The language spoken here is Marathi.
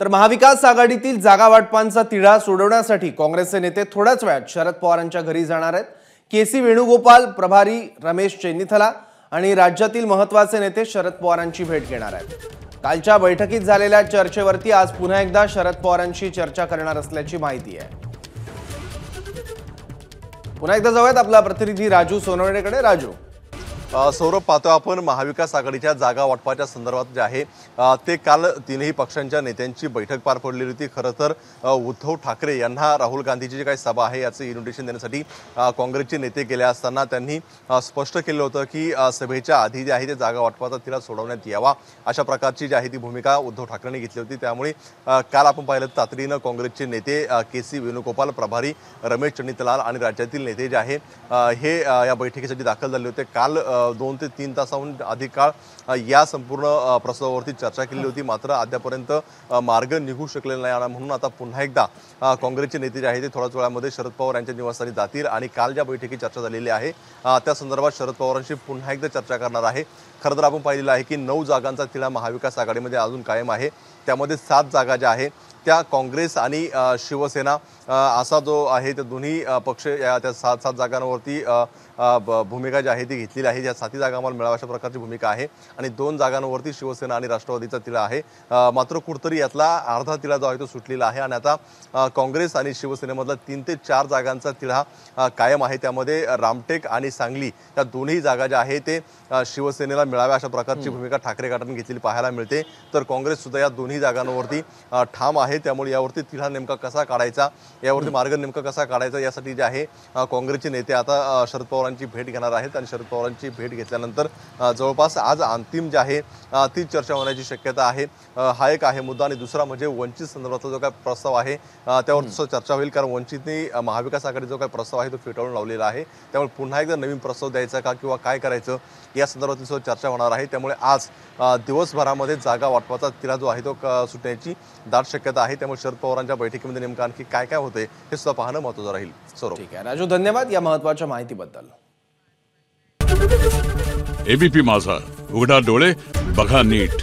तर महाविकास आघाडीतील जागा वाटपांचा तिढा सोडवण्यासाठी काँग्रेसचे नेते थोड्याच वेळात शरद पवारांच्या घरी जाणार आहेत। केसी वेणुगोपाल, प्रभारी रमेश चेन्नीथला आणि राज्यातील महत्त्वाचे नेते शरद पवारांची भेट घेणार आहेत। कालच्या बैठकीत झालेल्या चर्चेवरती आज पुन्हा एकदा शरद पवारांशी चर्चा करणार असल्याची माहिती आहे। पुन्हा एकदा जाऊयात आपला प्रतिनिधी राजू सोनवणेकडे। राजू, सौरभ, पाहतो आपण महाविकास आघाडीच्या जागा वाटपाच्या संदर्भात जे आहे ते काल तीनही पक्षांच्या नेत्यांची बैठक पार पडलेली होती। खरं तर उद्धव ठाकरे यांना राहुल गांधीची जी काही सभा आहे याचं इन्व्हिटेशन देण्यासाठी काँग्रेसचे नेते गेले असताना त्यांनी स्पष्ट केलं होतं की सभेच्या आधी जे आहे ते जागा वाटपाचा तिढा सोडवण्यात यावा, अशा प्रकारची जी आहे ती भूमिका उद्धव ठाकरेंनी घेतली होती। त्यामुळे काल आपण पाहिलं तातडीनं काँग्रेसचे नेते केसी वेणुगोपाल, प्रभारी रमेश चेन्नीथलाल आणि राज्यातील नेते जे आहे हे या बैठकीसाठी दाखल झाले होते। काल 2 ते 3 तासाहून अधिक काळ या संपूर्ण प्रस्तावावरती चर्चा केली होती, मात्र अद्यापर्यंत मार्ग निघू शकलेला नाही। आणि म्हणून आता पुन्हा एकदा काँग्रेसचे नेते जे आहेत ते थोड्याच वेळामध्ये शरद पवार यांच्या निवासस्थानी जातील आणि काल ज्या बैठकीत चर्चा झालेली आहे त्या संदर्भात शरद पवारांशी पुन्हा एकदा चर्चा करणार आहे। खरं तर आपण पाहिलेलं आहे की 9 जागांचा तिढा महाविकास आघाडीमध्ये अजून कायम आहे। त्यामध्ये 7 जागा ज्या आहेत त्या काँग्रेस आणि शिवसेना असा जो आहे ते दोन्ही पक्ष या त्या 7 जागांवरती भूमिका जी आहे ती घेतलेली आहे। या 7 जागा आम्हाला मिळाव्या अशा प्रकारची भूमिका आहे आणि 2 जागांवरती शिवसेना आणि राष्ट्रवादीचा तिढा आहे। मात्र कुठतरी यातला अर्धा तिढा जो आहे तो सुटलेला आहे आणि आता काँग्रेस आणि शिवसेनेमधला 3 ते 4 जागांचा तिढा कायम आहे। त्यामध्ये रामटेक आणि सांगली या दोन्ही जागा ज्या आहेत ते शिवसेनेला मिळाव्या अशा प्रकारची भूमिका ठाकरे गटाने घेतलेली पाहायला मिळते। तर काँग्रेस सुद्धा या दोन्ही जागांवरती ठाम आहे। त्यामुळे यावरती तिढा नेमका कसा काढायचा, यावरती मार्ग नेमका कसा काढायचा यासाठी जे आहे काँग्रेसचे नेते आता शरद पवारांची भेट घेणार आहेत आणि शरद पवारांची भेट घेतल्यानंतर जवळपास आज अंतिम जे आहे ती चर्चा होण्याची शक्यता आहे। हा एक आहे मुद्दा आणि दुसरा म्हणजे वंचित संदर्भातला जो काय प्रस्ताव आहे त्यावर चर्चा होईल, कारण वंचितने महाविकास आघाडी जो काय प्रस्ताव आहे तो फेटाळून लावलेला आहे। त्यामुळे पुन्हा एकदा नवीन प्रस्ताव द्यायचा का किंवा काय करायचं या संदर्भातली सुद्धा चर्चा होणार आहे। त्यामुळे आज दिवसभरामध्ये जागा वाटपाचा तिढा जो आहे तो सुटण्याची दाट शक्यता आहे। त्यामुळे शरद पवारांच्या बैठकीमध्ये नेमकं आणखी काय काय होते हे सुद्धा पाहणं महत्त्वाचं राहील। ठीक आहे राजू, धन्यवाद या महत्त्वाच्या माहितीबद्दल। एबीपी माझा, उघडा डोळे बघा नीट।